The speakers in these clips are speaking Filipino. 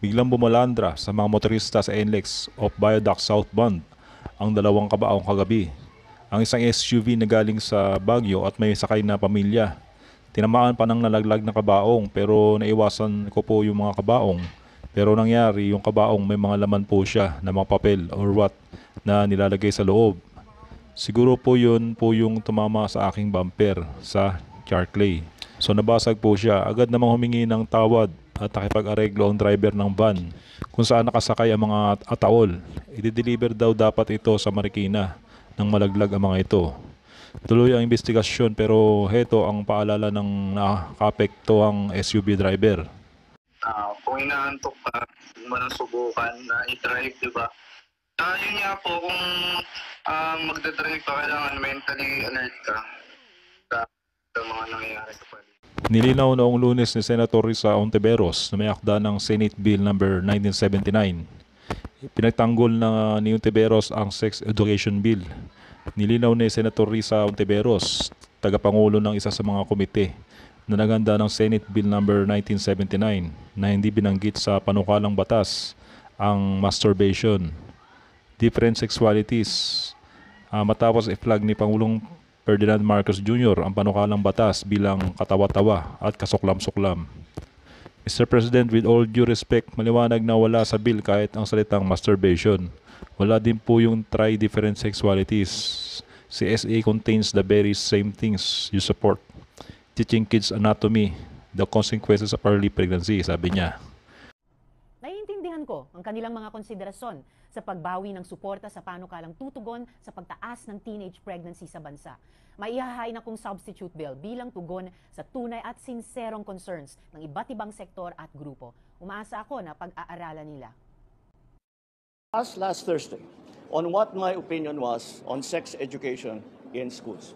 Biglang bumalandra sa mga motorista sa NLEX of Viaduct southbound ang dalawang kabaong kagabi. Ang isang SUV na galing sa Baguio at may sakay na pamilya. Tinamaan pa ng nalaglag na kabaong pero naiwasan ko po yung mga kabaong. Pero nangyari yung kabaong may mga laman po siya na mga papel or what na nilalagay sa loob. Siguro po yun po yung tumama sa aking bumper sa Charclay. So nabasag po siya. Agad namang humingi ng tawad at nakipag-areglo ang driver ng van kung saan nakasakay ang mga ataol. I-deliver daw dapat ito sa Marikina nang malaglag ang mga ito. Tuloy ang investigasyon pero heto ang paalala ng nakakapektuhang SUV driver. Kung inaantok ka, hindi mo nang subukan na i-drive, di ba? Yun nga po, kung magdadrive ka, kailangan mentally alert ka sa mga nangyayari sa paligid. Nilinaw noong Lunes ni Senator Risa Ontiveros na may akda ng Senate Bill No. 1979. Pinagtanggol ni Ontiveros ang Sex Education Bill. Nilinaw ni Senator Risa Ontiveros, tagapangulo ng isa sa mga komite na naganda ng Senate Bill No. 1979 na hindi binanggit sa panukalang batas ang masturbation, different sexualities. Matapos i-flag ni Pangulong Ferdinand Marcos Jr. ang panukalang batas bilang katawa-tawa at kasuklam-suklam. Mr. President, with all due respect, maliwanag na wala sa bill kahit ang salitang masturbation. Wala din po yung try different sexualities. CSA contains the very same things you support. Teaching kids anatomy, the consequences of early pregnancy, sabi niya. Naiintindihan ko ang kanilang mga konsiderasyon sa pagbawi ng suporta sa panukalang tutugon sa pagtaas ng teenage pregnancy sa bansa. Maihahain akong substitute bill bilang tugon sa tunay at sinserong concerns ng iba't ibang sektor at grupo. Umaasa ako na pag-aaralan nila. Last Thursday on what my opinion was on sex education in schools.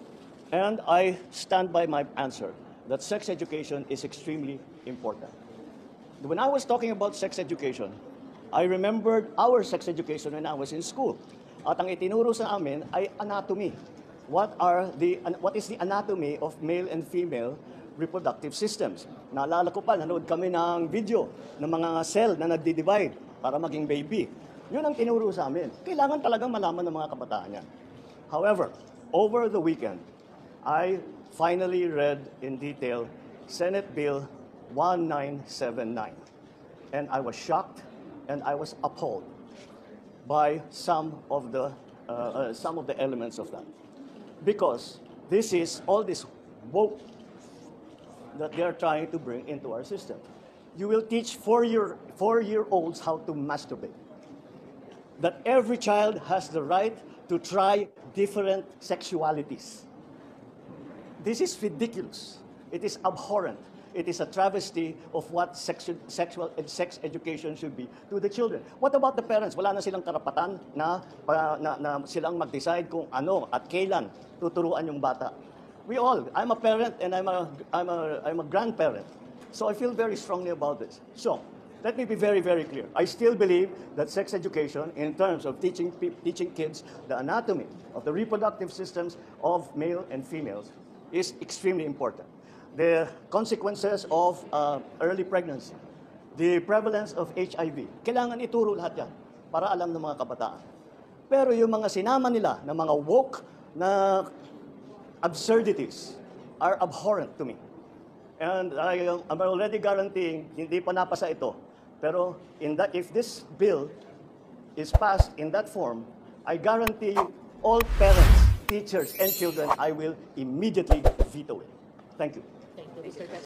And I stand by my answer that sex education is extremely important. When I was talking about sex education, I remembered our sex education when I was in school. At ang itinuro sa amin ay anatomy. What is the anatomy of male and female reproductive systems? Naalala ko pa, nanood kami ng video ng mga cell na nagdi-divide para maging baby. Yun ang tinuro sa amin. Kailangan talagang malaman ng mga kabataan yan. However, over the weekend, I finally read in detail Senate Bill 1979. And I was shocked and I was appalled by some of the elements of that. Because this is all this woke that they are trying to bring into our system. You will teach four-year-olds how to masturbate. That every child has the right to try different sexualities. This is ridiculous. It is abhorrent. It is a travesty of what sex education should be to the children. What about the parents? Wala na silang karapatan na silang mag-decide kung ano at kailan tuturuan yung bata. I'm a parent and I'm a grandparent. So I feel very strongly about this. So let me be very, very clear. I still believe that sex education, in terms of teaching kids the anatomy of the reproductive systems of male and females, is extremely important. The consequences of early pregnancy, the prevalence of HIV, kailangan ituro lahat yan para alam ng mga kabataan. Pero yung mga sinama nila na mga woke na absurdities are abhorrent to me. And I'm already guaranteeing, hindi pa napasa ito, pero if this bill is passed in that form, I guarantee you, all parents, teachers, and children, I will immediately veto it. Thank you. Thank you, Mr. President.